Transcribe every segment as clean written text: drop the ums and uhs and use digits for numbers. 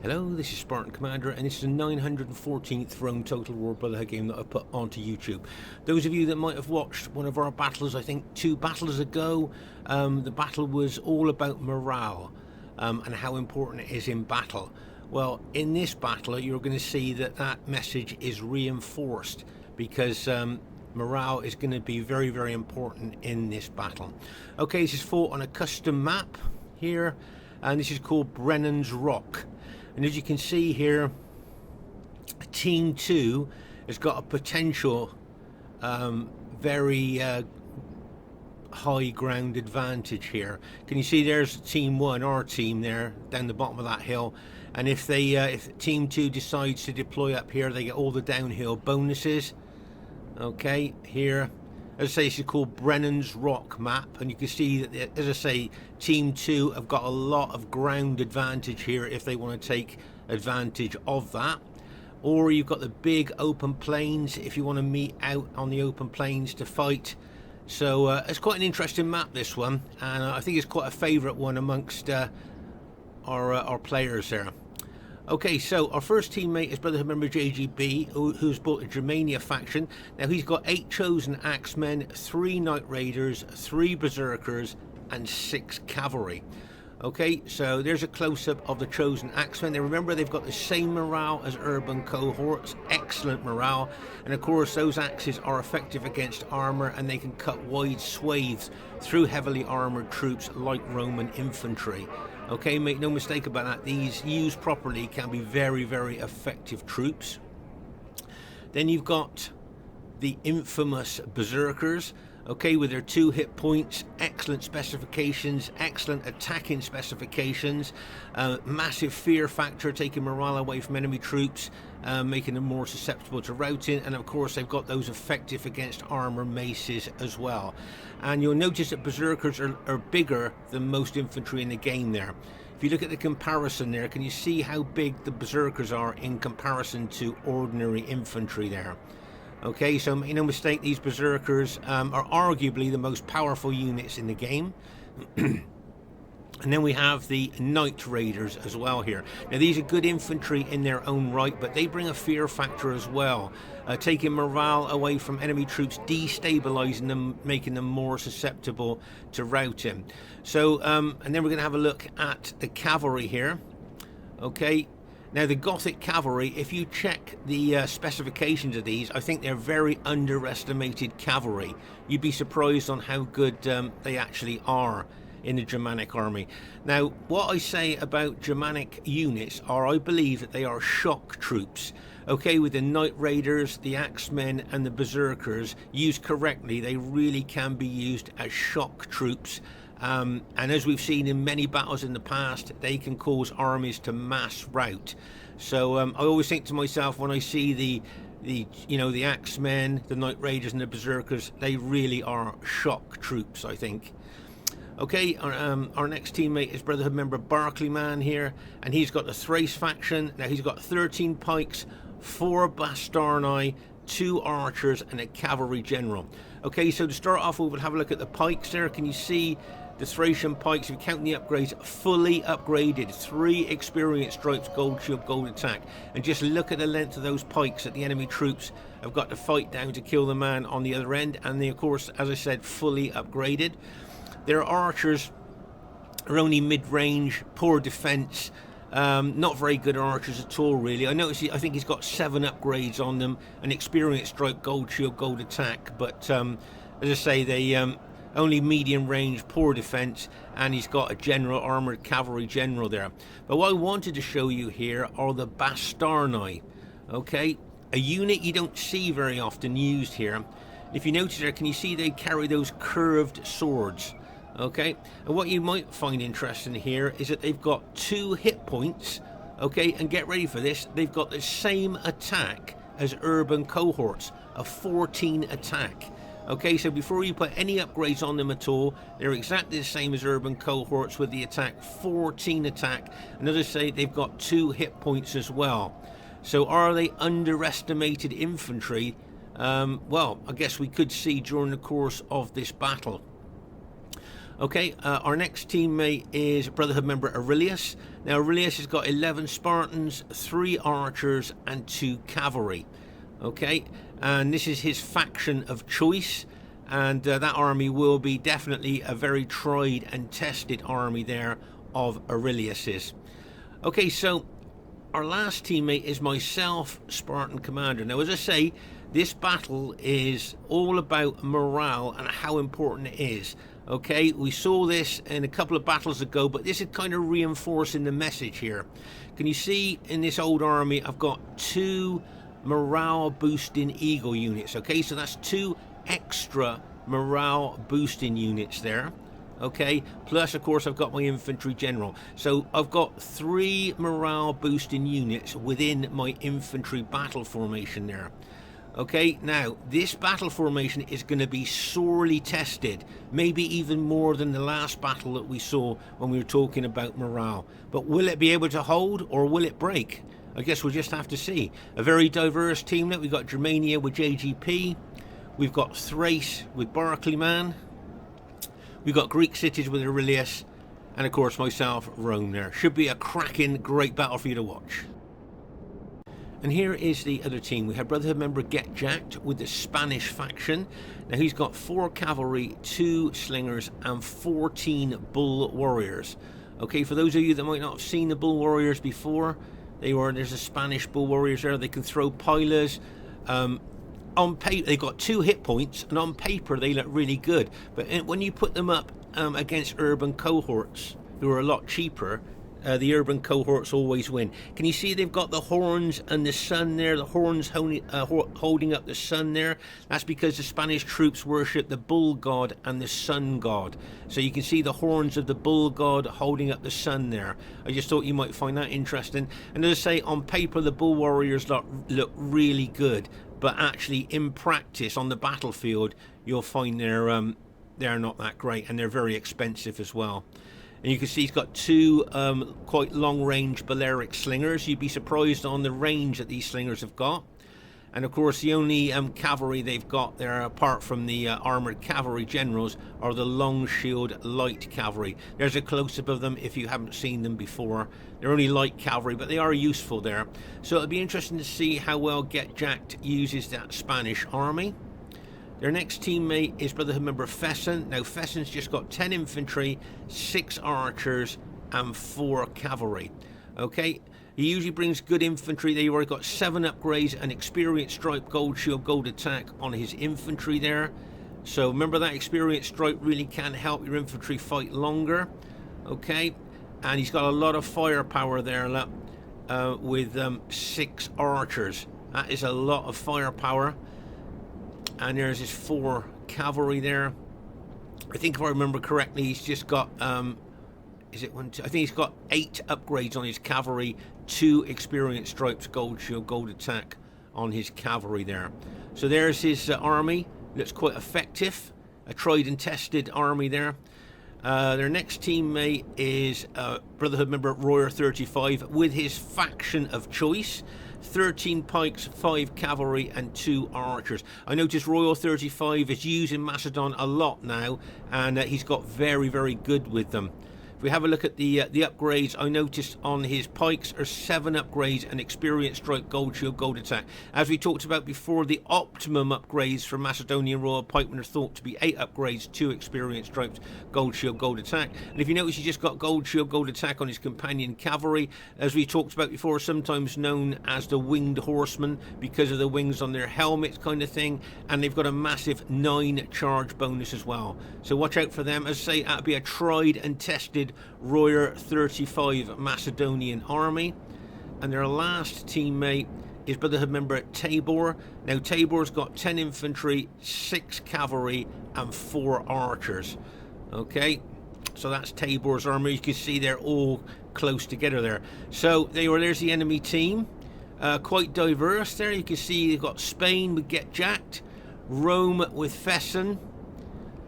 Hello, this is Spartan Commander, and this is the 914th Rome Total War Brotherhood game that I put onto YouTube. Those of you that might have watched one of our battles, I think 2 battles ago, the battle was all about morale and how important it is in battle. Well, in this battle, you're going to see that that message is reinforced because morale is going to be very, very important in this battle. Okay, this is fought on a custom map here, and this is called Brennan's Rock. And as you can see here, Team 2 has got a potential very high ground advantage here. Can you see there's Team 1, our team there, down the bottom of that hill. And if they, if Team 2 decides to deploy up here, they get all the downhill bonuses. Okay, here, as I say, this is called Brennan's Rock map, and you can see that, as I say, Team 2 have got a lot of ground advantage here if they want to take advantage of that. Or you've got the big open plains if you want to meet out on the open plains to fight. So it's quite an interesting map, this one, and I think it's quite a favourite one amongst our players there. Okay, so our first teammate is Brotherhood member JGB, who's bought a Germania faction. Now he's got 8 chosen axemen, 3 knight raiders, 3 berserkers, and 6 cavalry. Okay, so there's a close-up of the chosen axemen. Now remember, they've got the same morale as urban cohorts, excellent morale, and of course those axes are effective against armor, and they can cut wide swathes through heavily armored troops like Roman infantry. Okay, make no mistake about that, these used properly can be very, very effective troops. Then you've got the infamous berserkers, okay, with their 2 hit points, excellent specifications, excellent attacking specifications, massive fear factor, taking morale away from enemy troops, making them more susceptible to routing, and of course they've got those effective against armor maces as well. And you'll notice that berserkers are bigger than most infantry in the game there. If you look at the comparison there, can you see how big the berserkers are in comparison to ordinary infantry there? Okay, so make no mistake, these berserkers are arguably the most powerful units in the game. And then we have the Knight Raiders as well here. Now these are good infantry in their own right, but they bring a fear factor as well, taking morale away from enemy troops, destabilizing them, making them more susceptible to routing. So, and then we're going to have a look at the cavalry here. Okay. Now the Gothic cavalry, if you check the specifications of these, I think they're very underestimated cavalry. You'd be surprised on how good they actually are in the Germanic army. Now, what I say about Germanic units are, I believe that they are shock troops. Okay, with the Knight Raiders, the Axemen, and the Berserkers, used correctly, they really can be used as shock troops. And as we've seen in many battles in the past, they can cause armies to mass rout. So I always think to myself, when I see the Axemen, the Knight Raiders, and the Berserkers, they really are shock troops, I think. Okay, our next teammate is Brotherhood member Barclayman here, and he's got the Thrace faction. Now he's got 13 pikes, 4 bastarni, 2 archers, and a cavalry general. Okay, so to start off, we'll have a look at the pikes there. Can you see the Thracian pikes, if you count the upgrades, fully upgraded, 3 experience stripes, gold shield, gold attack. And just look at the length of those pikes that the enemy troops have got to fight down to kill the man on the other end. And they, of course, as I said, fully upgraded. Their archers are only mid-range, poor defense, not very good archers at all, really. I think he's got 7 upgrades on them, an experience stripe, gold shield, gold attack, but as I say, they only medium range, poor defense, and he's got a general, armored cavalry general there. But what I wanted to show you here are the bastarni. Okay, a unit you don't see very often used here. If you notice there, can you see they carry those curved swords? Okay, and what you might find interesting here is that they've got 2 hit points. Okay, and get ready for this, they've got the same attack as urban cohorts, a 14 attack. Okay, so before you put any upgrades on them at all, they're exactly the same as urban cohorts with the attack, 14 attack, and as I say, they've got 2 hit points as well. So are they underestimated infantry? Well, I guess we could see during the course of this battle. Okay, our next teammate is Brotherhood member Aurelius. Now Aurelius has got 11 Spartans, 3 archers and 2 cavalry. Okay, and this is his faction of choice, and that army will be definitely a very tried and tested army there of Aurelius's. Okay, so our last teammate is myself, Spartan Commander. Now, as I say, this battle is all about morale and how important it is. Okay, we saw this in a couple of battles ago, but this is kind of reinforcing the message here. Can you see in this old army, I've got 2 morale boosting eagle units. Okay, so that's 2 extra morale boosting units there. Okay, plus of course I've got my infantry general, so I've got 3 morale boosting units within my infantry battle formation there. Okay, now this battle formation is going to be sorely tested, maybe even more than the last battle that we saw when we were talking about morale. But will it be able to hold, or will it break? I guess we'll just have to see. A very diverse team that we've got: Germania with JGP, we've got Thrace with Barclayman, we've got Greek cities with Aurelius, and of course myself, Rome there. Should be a cracking, great battle for you to watch. And here is the other team. We have Brotherhood member Get Jacked with the Spanish faction. Now he's got 4 cavalry, 2 slingers, and 14 bull warriors. Okay, for those of you that might not have seen the bull warriors before, there's a Spanish bull warriors there. They can throw pilas. On paper, they've got 2 hit points, and on paper they look really good. But when you put them up against urban cohorts, who are a lot cheaper, the urban cohorts always win. Can you see they've got the horns and the sun there? The horns holding up the sun there. That's because the Spanish troops worship the bull god and the sun god. So you can see the horns of the bull god holding up the sun there. I just thought you might find that interesting. And as I say, on paper the bull warriors look really good, but actually in practice on the battlefield you'll find they're not that great, and they're very expensive as well. And you can see he's got 2 quite long-range Balearic slingers. You'd be surprised on the range that these slingers have got. And of course the only cavalry they've got there, apart from the armoured cavalry generals, are the long shield light cavalry. There's a close-up of them if you haven't seen them before. They're only light cavalry, but they are useful there. So it'll be interesting to see how well Get Jacked uses that Spanish army. Their next teammate is Brotherhood member Fesen. Now Fesen's just got 10 infantry, 6 archers and 4 cavalry. Okay, he usually brings good infantry. They've already got 7 upgrades and experience stripe, gold shield, gold attack on his infantry there. So remember, that experience stripe really can help your infantry fight longer. Okay, and he's got a lot of firepower there with 6 archers. That is a lot of firepower. And there's his 4 cavalry there. I think if I remember correctly, he's just got, is it 1, 2? I think he's got 8 upgrades on his cavalry, 2 experience stripes, gold shield, gold attack on his cavalry there. So there's his army. Looks quite effective. A tried and tested army there. Their next teammate is Brotherhood member Royer 35 with his faction of choice. 13 pikes, 5 cavalry and 2 archers. I noticed Royal 35 is using Macedon a lot now, and he's got very good with them. If we have a look at the upgrades, I noticed on his pikes are 7 upgrades and experience strike, gold shield, gold attack. As we talked about before, the optimum upgrades for Macedonian Royal Pikemen are thought to be 8 upgrades, 2 experience stripes, gold shield, gold attack. And if you notice, he just got gold shield, gold attack on his companion cavalry, as we talked about before, sometimes known as the winged horsemen because of the wings on their helmets kind of thing. And they've got a massive 9 charge bonus as well. So watch out for them. As I say, that'll be a tried and tested Royer 35 Macedonian army. And their last teammate is Brotherhood member Tabor. Now Tabor's got 10 infantry, 6 cavalry and 4 archers. Okay, so that's Tabor's army. You can see they're all close together there. So there's the enemy team. Quite diverse there. You can see they've got Spain with Get Jacked, Rome with Fesen,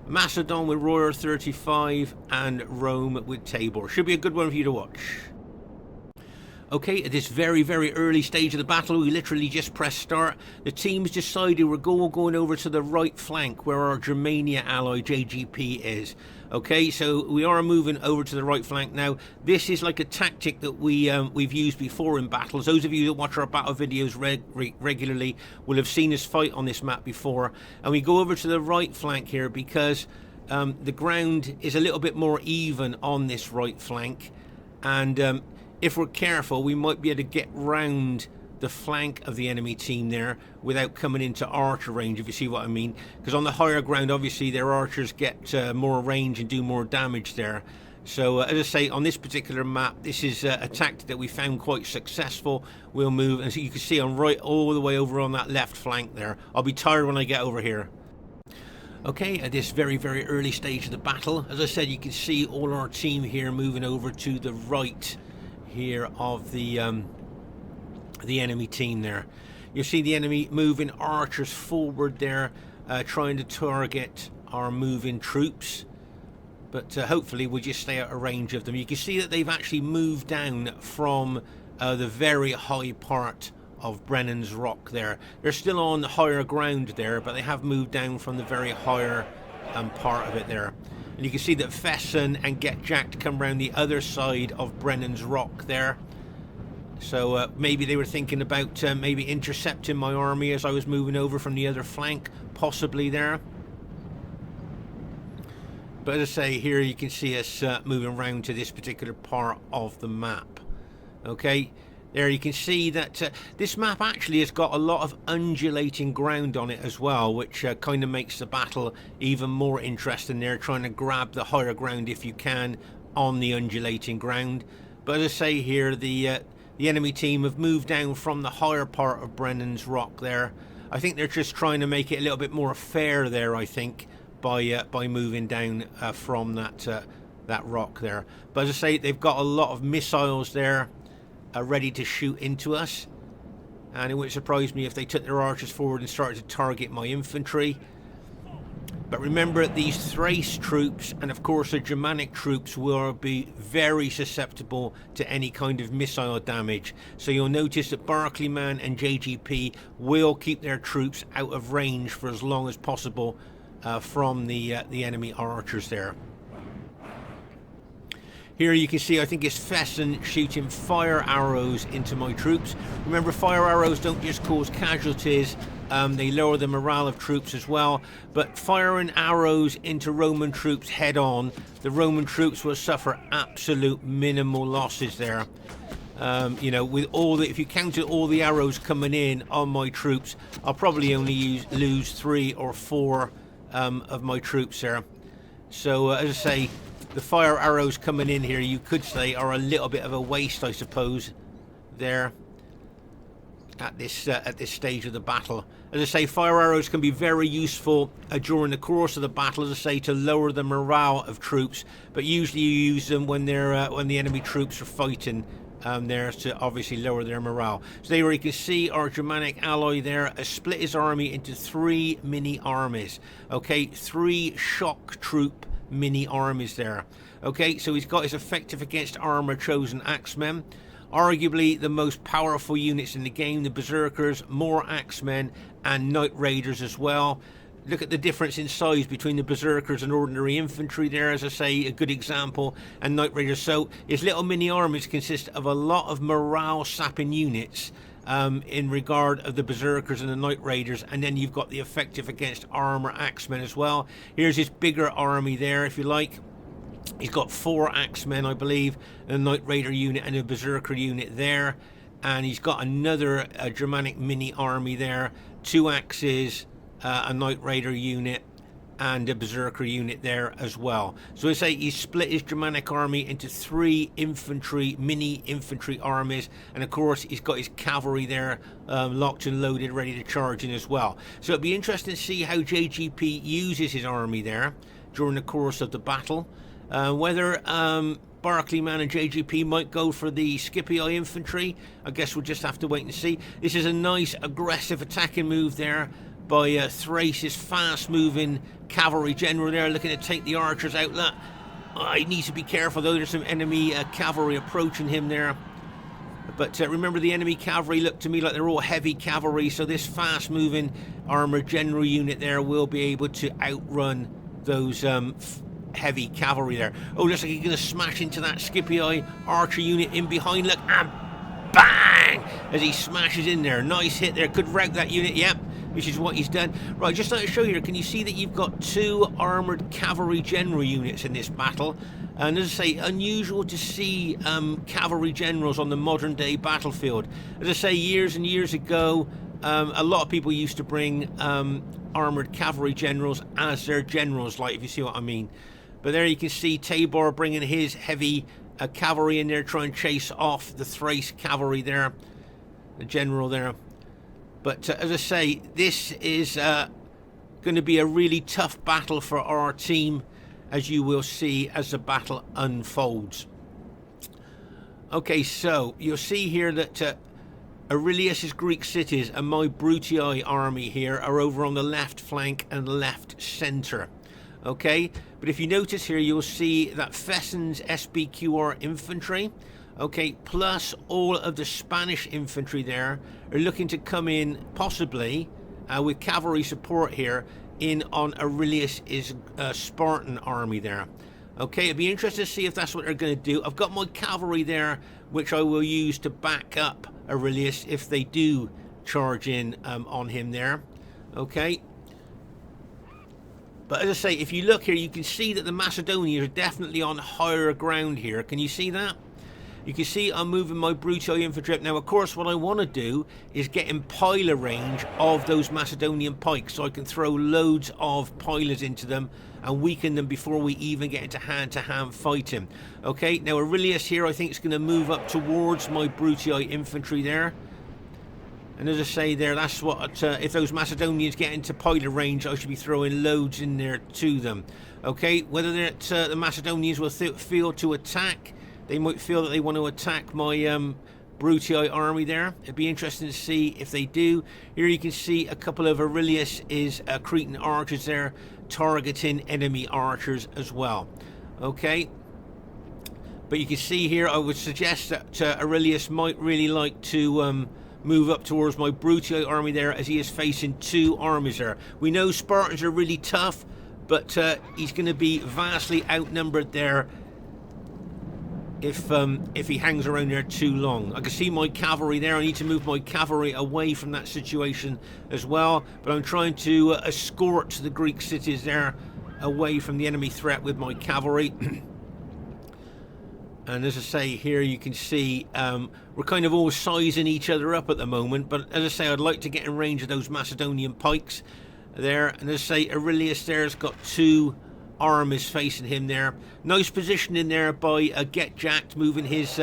Macedon with Royer 35 and Rome with Tabor. Should be a good one for you to watch. Okay, at this very, very early stage of the battle, we literally just pressed start. The teams decided we're going over to the right flank where our Germania ally JGP is. Okay, so we are moving over to the right flank now. This is like a tactic that we've used before in battles. Those of you that watch our battle videos regularly will have seen us fight on this map before. And we go over to the right flank here because the ground is a little bit more even on this right flank. And if we're careful, we might be able to get round the flank of the enemy team there without coming into archer range, if you see what I mean. Because on the higher ground, obviously, their archers get more range and do more damage there. So, as I say, on this particular map, this is a tactic that we found quite successful. We'll move, and so you can see I'm right all the way over on that left flank there. I'll be tired when I get over here. Okay, at this very, very early stage of the battle, as I said, you can see all our team here moving over to the right here of the enemy team there. You see the enemy moving archers forward there, trying to target our moving troops, but hopefully we'll just stay out of range of them. You can see that they've actually moved down from the very high part of Brennan's Rock there. They're still on higher ground there, but they have moved down from the very higher part of it there. And you can see that Fesen and Get Jacked come round the other side of Brennan's Rock there. So maybe they were thinking about maybe intercepting my army as I was moving over from the other flank, possibly there. But as I say, here you can see us moving around to this particular part of the map. Okay, there you can see that this map actually has got a lot of undulating ground on it as well, which kind of makes the battle even more interesting there, trying to grab the higher ground if you can on the undulating ground. But as I say here, the enemy team have moved down from the higher part of Brennan's Rock there. I think they're just trying to make it a little bit more fair there, I think, by moving down from that rock there. But as I say, they've got a lot of missiles there ready to shoot into us, and it wouldn't surprise me if they took their archers forward and started to target my infantry. But remember, these Thrace troops and of course the Germanic troops will be very susceptible to any kind of missile damage. So you'll notice that Barclayman and JGP will keep their troops out of range for as long as possible from the enemy archers there. Here you can see, I think it's Fesen shooting fire arrows into my troops. Remember, fire arrows don't just cause casualties, they lower the morale of troops as well. But firing arrows into Roman troops head on, the Roman troops will suffer absolute minimal losses there. You know, with all the, if you counted all the arrows coming in on my troops, I'll probably only lose 3 or 4 of my troops there. So as I say, the fire arrows coming in here, you could say, are a little bit of a waste, I suppose, there at this stage of the battle. As I say, fire arrows can be very useful during the course of the battle, as I say, to lower the morale of troops. But usually you use them when they're when the enemy troops are fighting. There to obviously lower their morale. So there you can see our Germanic ally there has split his army into 3 mini armies. Okay, 3 shock troop mini armies there. Okay, so he's got his effective against armor chosen axemen, arguably the most powerful units in the game, the berserkers, more axemen and night raiders as well. Look at the difference in size between the berserkers and ordinary infantry there, as I say, a good example, and night raiders. So his little mini armies consist of a lot of morale sapping units in regard of the berserkers and the night raiders, and then you've got the effective against armor axemen as well. Here's his bigger army there, if you like. He's got 4 axemen, I believe, a night raider unit and a berserker unit there, and he's got another Germanic mini army there, 2 axes, a night raider unit and a berserker unit there as well. So I say he's split his Germanic army into 3 infantry, mini infantry armies, and of course he's got his cavalry there locked and loaded, ready to charge in as well. So it'll be interesting to see how JGP uses his army there during the course of the battle. Whether Barclayman and JGP might go for the Scipii infantry, I guess we'll just have to wait and see. This is a nice aggressive attacking move there by Thrace's fast-moving cavalry general there, looking to take the archers out. He needs to be careful though, there's some enemy cavalry approaching him there. But remember, the enemy cavalry look to me like they're all heavy cavalry, so this fast-moving armoured general unit there will be able to outrun those heavy cavalry there. Oh, looks like he's going to smash into that Scipii archer unit in behind. Look, and bang! As he smashes in there. Nice hit there. Could rout that unit, yep. Which is what he's done. Right, just like to show you here, can you see that you've got 2 armoured cavalry general units in this battle? And as I say, unusual to see cavalry generals on the modern day battlefield. As I say, years and years ago, a lot of people used to bring armoured cavalry generals as their generals, like, if you see what I mean. But there you can see Tabor bringing his heavy cavalry in there, trying to chase off the Thrace cavalry there, the general there. But as I say, this is going to be a really tough battle for our team, as you will see as the battle unfolds. Okay, so you'll see here that Aurelius's Greek cities and my Brutii army here are over on the left flank and left centre. Okay, but if you notice here, you'll see that Fesen's SBQR infantry, okay, plus all of the Spanish infantry there are looking to come in, possibly with cavalry support here, in on Aurelius's Spartan army there. Okay, it'd be interesting to see if that's what they're going to do. I've got my cavalry there, which I will use to back up Aurelius if they do charge in on him there. Okay. But as I say, if you look here, you can see that the Macedonians are definitely on higher ground here. Can you see that? You can see I'm moving my Brutii infantry up. Now, of course, what I want to do is get in piler range of those Macedonian pikes, so I can throw loads of pilers into them and weaken them before we even get into hand-to-hand fighting. Okay, now Aurelius here, I think, is going to move up towards my Brutii infantry there. And as I say there, that's what, if those Macedonians get into piler range, I should be throwing loads in there to them. Okay, whether the Macedonians will feel to attack, they might feel that they want to attack my Brutii army there. It'd be interesting to see if they do. Here you can see a couple of Aurelius' Cretan archers there targeting enemy archers as well. Okay, but you can see here, I would suggest that Aurelius might really like to move up towards my Brutii army there, as he is facing 2 armies there. We know Spartans are really tough, but he's going to be vastly outnumbered there if he hangs around there too long. I can see my cavalry there. I need to move my cavalry away from that situation as well, but I'm trying to escort the Greek cities there away from the enemy threat with my cavalry. And as I say, here you can see we're kind of all sizing each other up at the moment, but as I say, I'd like to get in range of those Macedonian pikes there. And as I say, Aurelius there's got 2 armies facing him there. Nice position in there by Get Jacked, moving his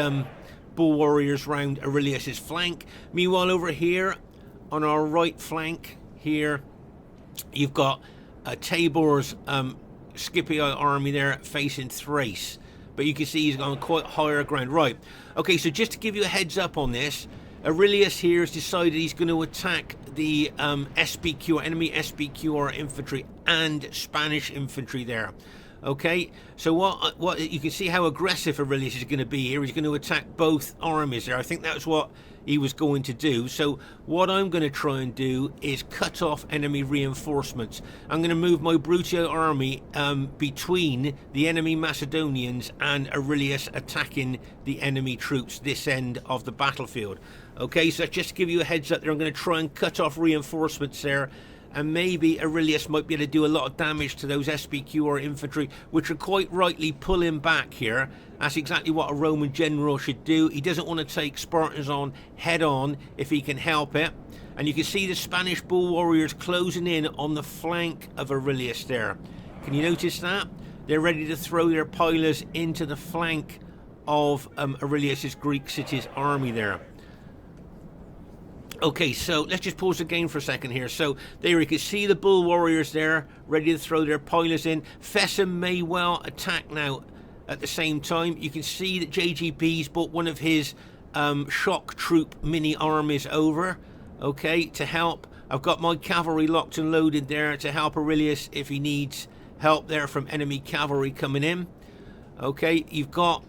bull warriors round Aurelius's flank. Meanwhile, over here on our right flank here, you've got Tabor's Scipii army there facing Thrace. But you can see he's on quite higher ground. Right, okay, so just to give you a heads up on this, Aurelius here has decided he's going to attack the enemy SBQR infantry and Spanish infantry there. Okay, so what you can see how aggressive Aurelius is going to be here. He's going to attack both armies there. I think that's what he was going to do. So what I'm going to try and do is cut off enemy reinforcements. I'm going to move my Brutii army between the enemy Macedonians and Aurelius attacking the enemy troops this end of the battlefield. Okay, so just to give you a heads up there, I'm going to try and cut off reinforcements there, and maybe Aurelius might be able to do a lot of damage to those SBQR infantry, which are quite rightly pulling back here. That's exactly what a Roman general should do. He doesn't want to take Spartans on head on if he can help it. And you can see the Spanish bull warriors closing in on the flank of Aurelius there. Can you notice that? They're ready to throw their pilers into the flank of Aurelius's Greek city's army there. Okay, so let's just pause the game for a second here. So there you can see the bull warriors there ready to throw their pilers in. Fesen may well attack now at the same time. You can see that JGP's brought one of his shock troop mini armies over, okay, to help. I've got my cavalry locked and loaded there to help Aurelius if he needs help there from enemy cavalry coming in. Okay, you've got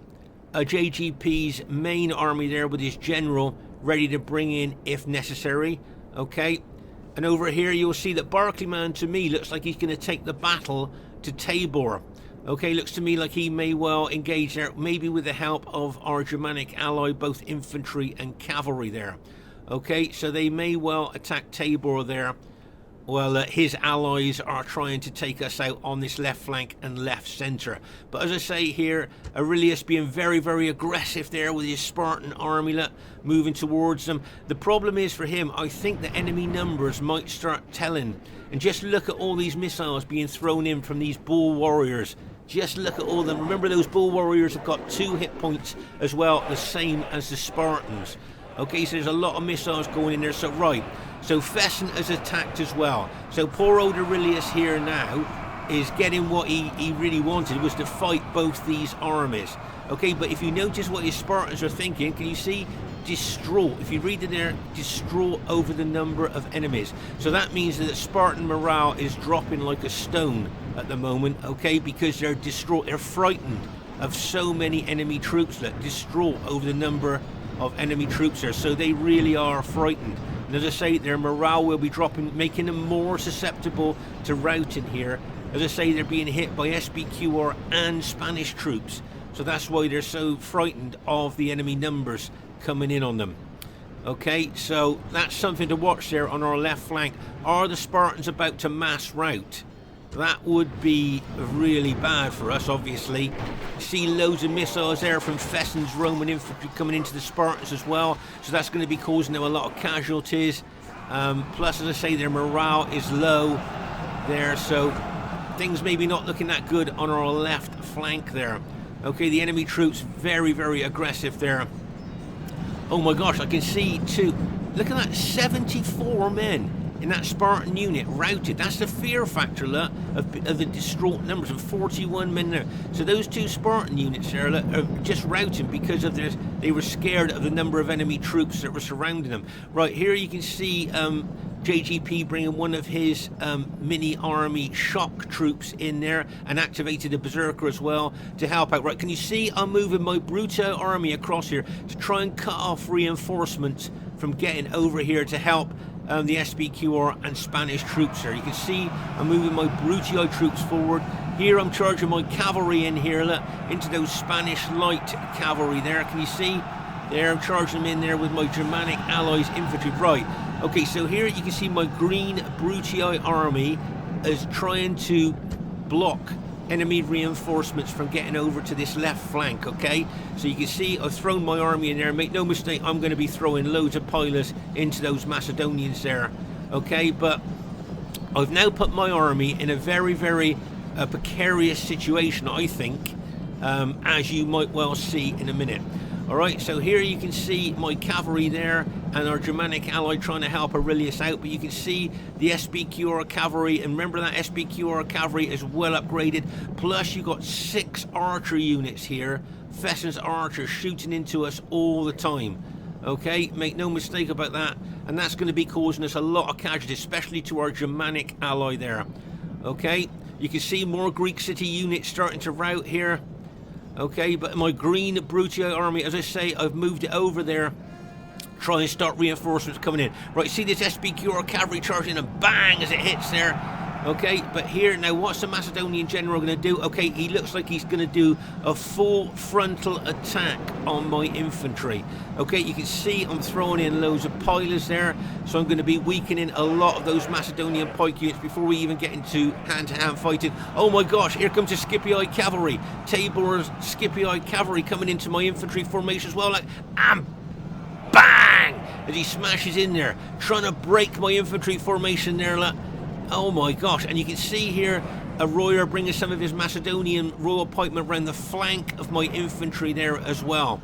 JGP's main army there with his general ready to bring in if necessary. Okay, and over here you'll see that Barclayman to me looks like he's going to take the battle to Tabor. Okay, looks to me like he may well engage there, maybe with the help of our Germanic ally, both infantry and cavalry there. Okay, so they may well attack Tabor there. Well, his allies are trying to take us out on this left flank and left centre. But as I say here, Aurelius being very, very aggressive there with his Spartan army, moving towards them. The problem is for him, I think the enemy numbers might start telling. And just look at all these missiles being thrown in from these bull warriors. Just look at all of them. Remember, those bull warriors have got 2 hit points as well, the same as the Spartans. Okay, so there's a lot of missiles going in there. So right, so Fesen has attacked as well. So poor old Aurelius here now is getting what he really wanted, was to fight both these armies. Okay, but if you notice what his Spartans are thinking, can you see? Distraught. If you read it there, distraught over the number of enemies. So that means that Spartan morale is dropping like a stone at the moment. Okay, because they're distraught, they're frightened of so many enemy troops, distraught over the number of enemy troops there, so they really are frightened. And as I say, their morale will be dropping, making them more susceptible to routing here. As I say, they're being hit by SBQR and Spanish troops, so that's why they're so frightened of the enemy numbers coming in on them. Okay, so that's something to watch there on our left flank. Are the Spartans about to mass rout? That would be really bad for us, obviously. See loads of missiles there from Fesen's Roman infantry coming into the Spartans as well. So that's going to be causing them a lot of casualties. Plus, as I say, their morale is low there. So things maybe not looking that good on our left flank there. Okay, the enemy troops very, very aggressive there. Oh my gosh, I can see too. Look at that, 74 men in that Spartan unit routed. That's the fear factor of the distraught numbers of 41 men there. So those 2 Spartan units there are just routing because of this. They were scared of the number of enemy troops that were surrounding them. Right here you can see JGP bringing one of his mini army shock troops in there and activated a berserker as well to help out. Right, can you see I'm moving my Bruto army across here to try and cut off reinforcements from getting over here to help the SBQR and Spanish troops there. You can see I'm moving my Brutii troops forward. Here I'm charging my cavalry in here into those Spanish light cavalry there. Can you see? There I'm charging them in there with my Germanic allies infantry. Right, okay, so here you can see my green Brutii army is trying to block enemy reinforcements from getting over to this left flank. Okay, so you can see I've thrown my army in there. Make no mistake, I'm going to be throwing loads of pilots into those Macedonians there. Okay, but I've now put my army in a very, very precarious situation, I think, as you might well see in a minute. Alright, so here you can see my cavalry there and our Germanic ally trying to help Aurelius out, but you can see the SBQR cavalry, and remember that SBQR cavalry is well upgraded, plus you got 6 archer units here, Fesen's archers shooting into us all the time. Okay, make no mistake about that, and that's going to be causing us a lot of casualties, especially to our Germanic ally there. Okay, you can see more Greek city units starting to rout here. Okay, but my green Brutii army, as I say, I've moved it over there. Try and start reinforcements coming in. Right, see this SBQR cavalry charging and bang as it hits there. Okay, but here, now what's the Macedonian general going to do? Okay, he looks like he's going to do a full frontal attack on my infantry. Okay, you can see I'm throwing in loads of pilots there, so I'm going to be weakening a lot of those Macedonian pike units before we even get into hand-to-hand fighting. Oh my gosh, here comes the Scipii cavalry. Tabor's Scipii cavalry coming into my infantry formation as well, like, and bang! As he smashes in there, trying to break my infantry formation there, like, oh my gosh, and you can see here a Royer bringing some of his Macedonian royal pikemen around the flank of my infantry there as well.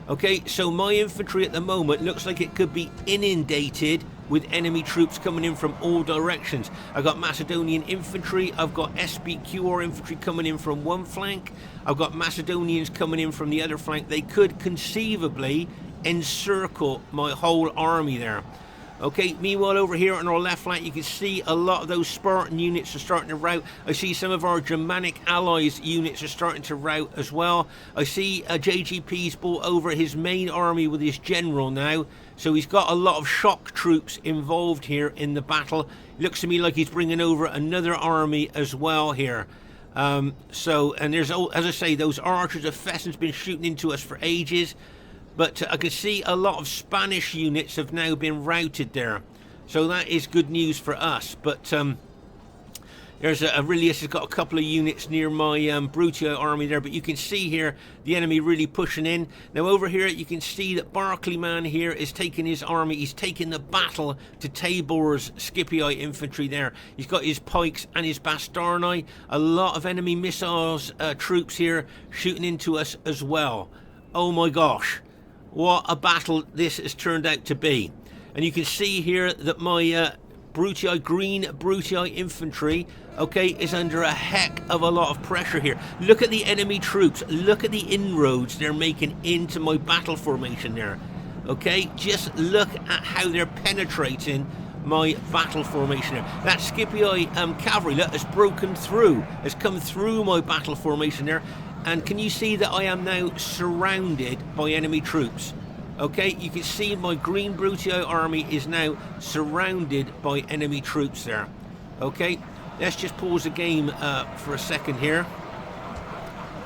Okay, so my infantry at the moment looks like it could be inundated with enemy troops coming in from all directions. I've got Macedonian infantry, I've got SBQR infantry coming in from one flank, I've got Macedonians coming in from the other flank. They could conceivably encircle my whole army there. Okay, meanwhile over here on our left flank you can see a lot of those Spartan units are starting to rout. I see some of our Germanic allies units are starting to rout as well. I see JGP's brought over his main army with his general now. So he's got a lot of shock troops involved here in the battle. Looks to me like he's bringing over another army as well here. And there's, as I say, those archers of Fesen's been shooting into us for ages. But I can see a lot of Spanish units have now been routed there. So that is good news for us. But there's Aurelius has got a couple of units near my Brutio army there. But you can see here the enemy really pushing in. Now over here you can see that Barclayman here is taking his army. He's taking the battle to Tabor's Scipii infantry there. He's got his pikes and his bastarni. A lot of enemy missiles, troops here shooting into us as well. Oh my gosh. What a battle this has turned out to be. And you can see here that my green Brutii infantry, okay, is under a heck of a lot of pressure here. Look at the enemy troops. Look at the inroads they're making into my battle formation there. Okay, just look at how they're penetrating my battle formation there. That Scipii cavalry, look, has broken through, has come through my battle formation there. And can you see that I am now surrounded by enemy troops? Okay, you can see my green Brutio army is now surrounded by enemy troops there. Okay, let's just pause the game for a second here.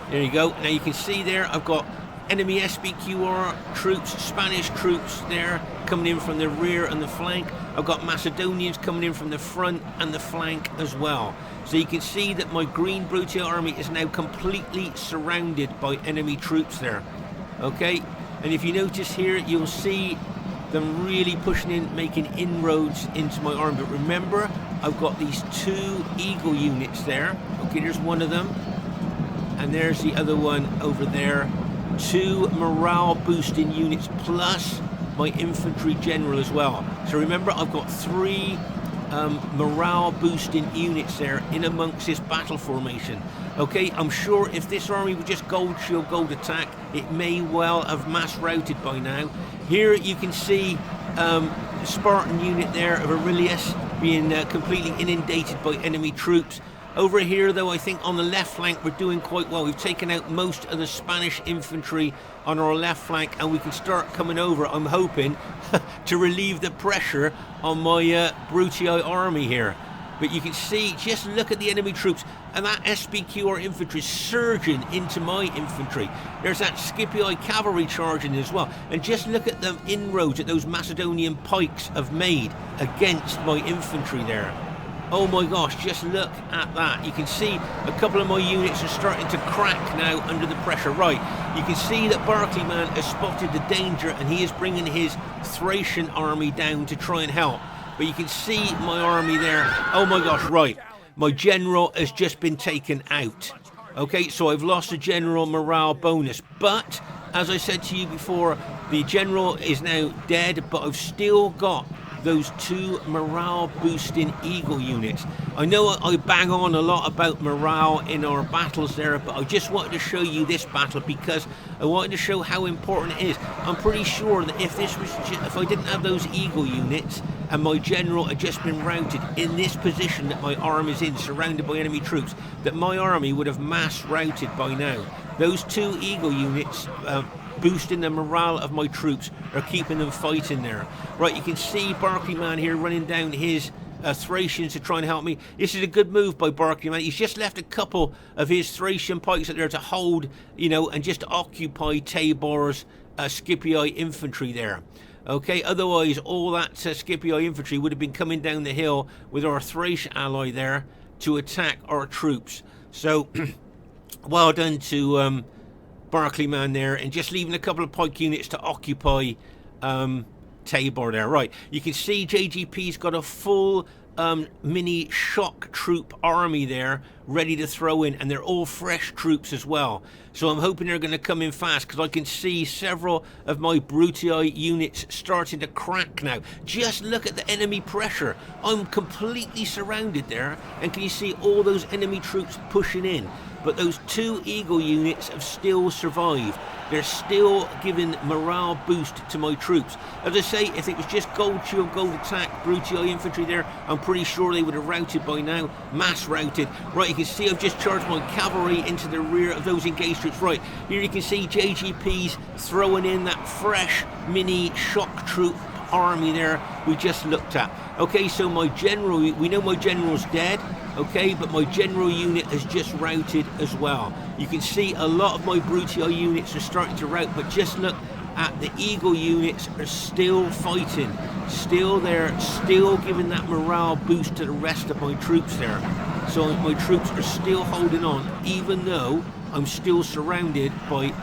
There you go. Now you can see there I've got enemy SBQR troops, Spanish troops there coming in from the rear and the flank. I've got Macedonians coming in from the front and the flank as well. So you can see that my green Brutio army is now completely surrounded by enemy troops there. Okay, and if you notice here, you'll see them really pushing in, making inroads into my army. But remember, I've got these two Eagle units there. Okay, there's one of them. And there's the other one over there. Two morale boosting units plus my infantry general as well. So remember, I've got three morale boosting units there in amongst this battle formation. Okay, I'm sure if this army would just gold shield, gold attack, it may well have mass routed by now. Here you can see the Spartan unit there of Aurelius being completely inundated by enemy troops. Over here though, I think on the left flank we're doing quite well. We've taken out most of the Spanish infantry on our left flank and we can start coming over, I'm hoping, to relieve the pressure on my Brutii army here. But you can see, just look at the enemy troops, and that SBQR infantry surging into my infantry. There's that Scipii cavalry charging as well. And just look at the inroads that those Macedonian pikes have made against my infantry there. Oh my gosh, just look at that. You can see a couple of my units are starting to crack now under the pressure. Right, you can see that Barclayman has spotted the danger and he is bringing his Thracian army down to try and help. But you can see my army there. Oh my gosh, right. My general has just been taken out. Okay, so I've lost a general morale bonus. But, as I said to you before, the general is now dead, but I've still got those two morale boosting Eagle units. I know I bang on a lot about morale in our battles there, but I just wanted to show you this battle because I wanted to show how important it is. I'm pretty sure that if I didn't have those Eagle units and my general had just been routed in this position that my army is in, surrounded by enemy troops, that my army would have mass routed by now. Those two Eagle units boosting the morale of my troops are keeping them fighting there. Right, you can see Barclayman here running down his Thracians to try and help me. This is a good move by Barclayman. He's just left a couple of his Thracian pikes up there to hold, you know, and just occupy Tabor's Scipii infantry there. Okay, otherwise all that Scipii infantry would have been coming down the hill with our Thrace ally there to attack our troops. So, well done to Barclayman there, and just leaving a couple of pike units to occupy Tabor there. Right, you can see JGP's got a full mini shock troop army there ready to throw in, and they're all fresh troops as well. So I'm hoping they're going to come in fast, because I can see several of my Brutii units starting to crack now. Just look at the enemy pressure. I'm completely surrounded there, and can you see all those enemy troops pushing in? But those 2 Eagle units have still survived. They're still giving morale boost to my troops. As I say, if it was just gold shield, gold attack, Brutii infantry there, I'm pretty sure they would have routed by now. Mass routed. Right, you can see I've just charged my cavalry into the rear of those engaged troops. Right, here you can see JGP's throwing in that fresh mini shock troop army there we just looked at. Okay, so my general, we know my general's dead. Okay, but my general unit has just routed as well. You can see a lot of my Brutii units are starting to rout, but just look at the Eagle units are still fighting, still there, still giving that morale boost to the rest of my troops there. So my troops are still holding on, even though I'm still surrounded by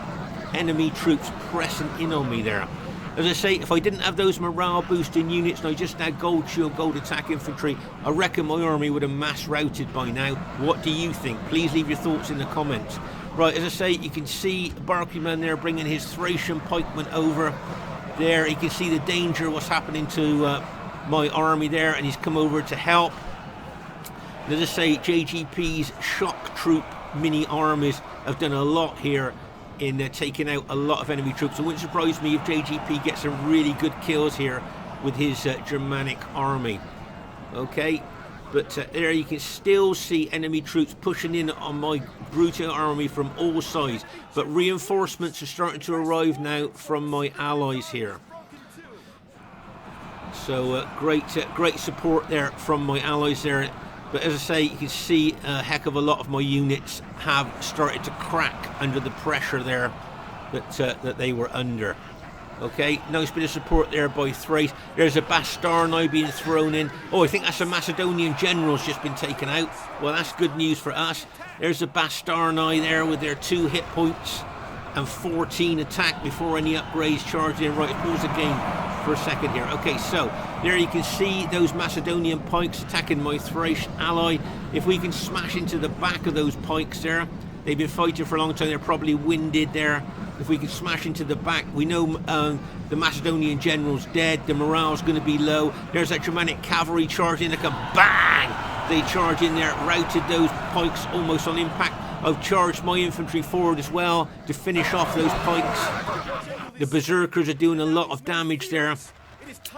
enemy troops pressing in on me there. As I say, if I didn't have those morale boosting units and I just had gold shield, gold attack infantry, I reckon my army would have mass routed by now. What do you think? Please leave your thoughts in the comments. Right, as I say, you can see Barclayman there bringing his Thracian pikemen over. There, you can see the danger, what's happening to my army there, and he's come over to help. And as I say, JGP's shock troop mini armies have done a lot here in taking out a lot of enemy troops. It wouldn't surprise me if JGP gets some really good kills here with his Germanic army. Okay, but there you can still see enemy troops pushing in on my Brutii army from all sides, but reinforcements are starting to arrive now from my allies here. So great support there from my allies there. But as I say, you can see a heck of a lot of my units have started to crack under the pressure there that they were under. Okay, nice bit of support there by Thrace. There's a Bastarni being thrown in. Oh, I think that's a Macedonian general's just been taken out. Well, that's good news for us. There's a Bastarni there with their 2 hit points and 14 attack before any upgrades charged in. Right, pause the game for a second here. Okay, so there you can see those Macedonian pikes attacking my Thrace ally. If we can smash into the back of those pikes there, they've been fighting for a long time, they're probably winded there. If we can smash into the back, we know the Macedonian general's dead, the morale's going to be low. There's that Germanic cavalry charging, like a bang! They charge in there, routed those pikes almost on impact. I've charged my infantry forward as well to finish off those pikes. The berserkers are doing a lot of damage there.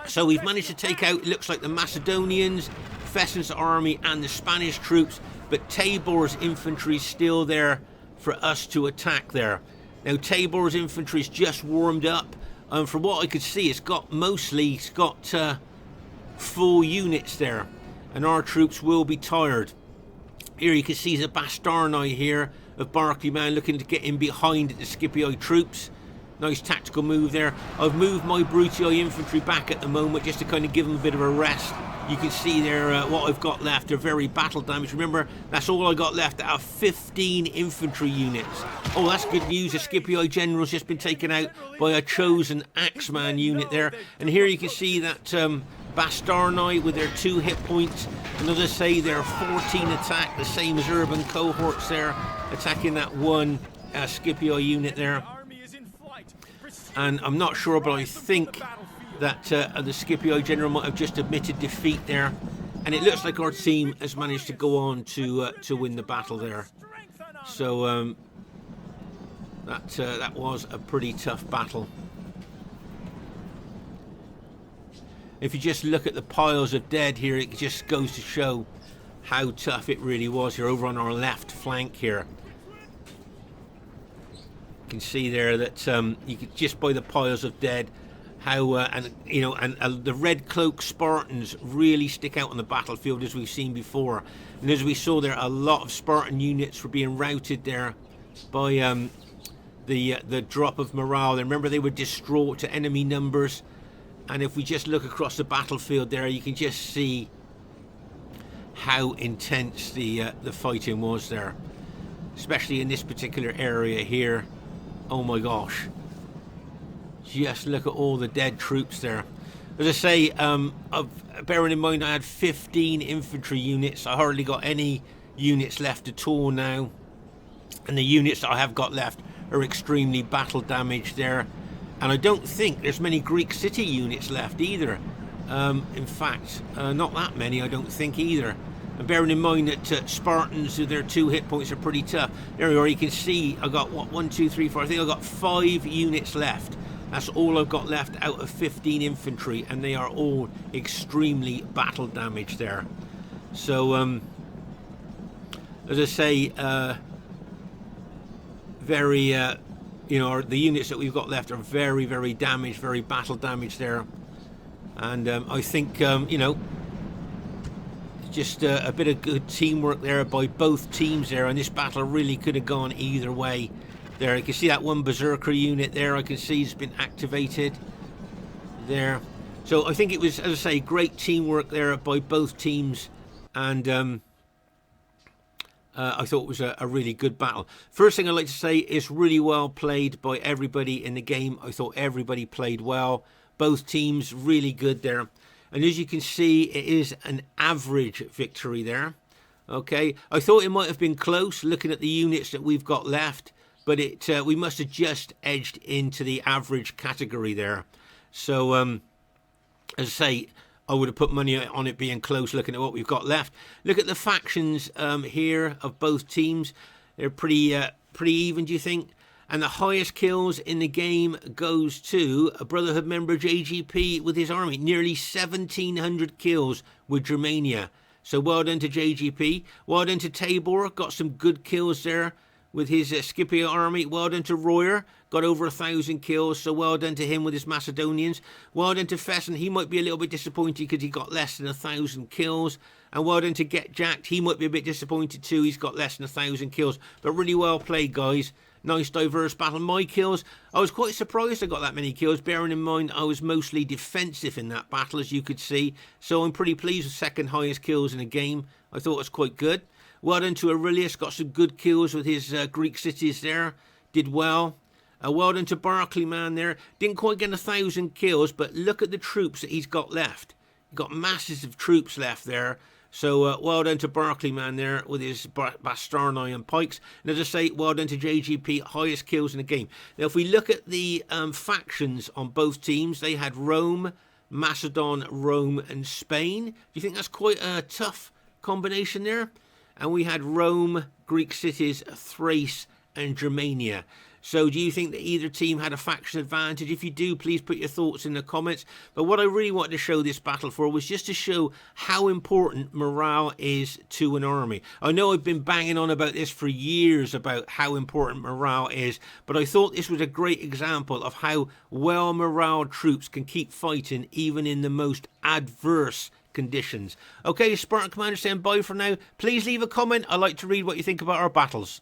So we've managed to take out, it looks like the Macedonians, Fesen's army and the Spanish troops, but Tabor's infantry is still there for us to attack there. Now Tabor's infantry's just warmed up, and from what I could see it's got full units there, and our troops will be tired. Here you can see the Bastarni here of Barclayman looking to get in behind the Scipii troops. Nice tactical move there. I've moved my Brutii infantry back at the moment just to kind of give them a bit of a rest. You can see there what I've got left. They're very battle damaged. Remember, that's all I got left out of 15 infantry units. Oh, that's good news. The Scipii general's just been taken out by a chosen Axeman unit there. And here you can see that Bastarni with their 2 hit points. And as I say, they're 14 attack, the same as urban cohorts there, attacking that one Scipii unit there. And I'm not sure, but I think that the Scipii general might have just admitted defeat there, and it looks like our team has managed to go on to win the battle there. So that was a pretty tough battle. If you just look at the piles of dead here, it just goes to show how tough it really was here over on our left flank here. You can see there that you could just by the piles of dead how and the red cloak Spartans really stick out on the battlefield, as we've seen before. And as we saw there, a lot of Spartan units were being routed there by the drop of morale. And remember, they were distraught to enemy numbers. And if we just look across the battlefield there, you can just see how intense the fighting was there, especially in this particular area here. Oh my gosh, just look at all the dead troops there. As I say, bearing in mind I had 15 infantry units, I hardly got any units left at all now. And the units that I have got left are extremely battle damaged there. And I don't think there's many Greek city units left either. In fact, not that many, I don't think either. And bearing in mind that Spartans, their 2 hit points are pretty tough. There we are, you can see I got, what, 1, 2, 3, 4, I think I got 5 units left. That's all I've got left out of 15 infantry, and they are all extremely battle damaged there. So, as I say, very, you know, the units that we've got left are very, very damaged, very battle damaged there. And I think, you know, just a bit of good teamwork there by both teams there, and this battle really could have gone either way there. You can see that one berserker unit there, I can see it's been activated there. So I think it was, as I say, great teamwork there by both teams, and I thought it was a really good battle. First thing I'd like to say is really well played by everybody in the game. I thought everybody played well. Both teams really good there. And as you can see, it is an average victory there. Okay, I thought it might have been close looking at the units that we've got left, but we must have just edged into the average category there. So, as I say, I would have put money on it being close looking at what we've got left. Look at the factions here of both teams. They're pretty even, do you think? And the highest kills in the game goes to a Brotherhood member, JGP, with his army. Nearly 1,700 kills with Germania. So well done to JGP. Well done to Tabor. Got some good kills there with his Scipio army. Well done to Royer. Got over 1,000 kills. So well done to him with his Macedonians. Well done to Fesen. He might be a little bit disappointed because he got less than 1,000 kills. And well done to Get Jacked. He might be a bit disappointed too. He's got less than 1,000 kills. But really well played, guys. Nice diverse battle. My kills, I was quite surprised I got that many kills, bearing in mind I was mostly defensive in that battle, as you could see. So I'm pretty pleased with second highest kills in a game. I thought it was quite good. Well done to Aurelius, got some good kills with his Greek cities there. Did well. Well done to Barclayman there. Didn't quite get 1,000 kills, but look at the troops that he's got left. He's got masses of troops left there. So well done to Barclayman there with his Bastarnae and pikes. And as I say, well done to JGP, highest kills in the game. Now if we look at the factions on both teams, they had Rome, Macedon, Rome and Spain. Do you think that's quite a tough combination there? And we had Rome, Greek cities, Thrace and Germania. So do you think that either team had a faction advantage? If you do, please put your thoughts in the comments. But what I really wanted to show this battle for was just to show how important morale is to an army. I know I've been banging on about this for years, about how important morale is, but I thought this was a great example of how well morale troops can keep fighting even in the most adverse conditions. Okay, Spartan Commander saying bye for now. Please leave a comment. I'd like to read what you think about our battles.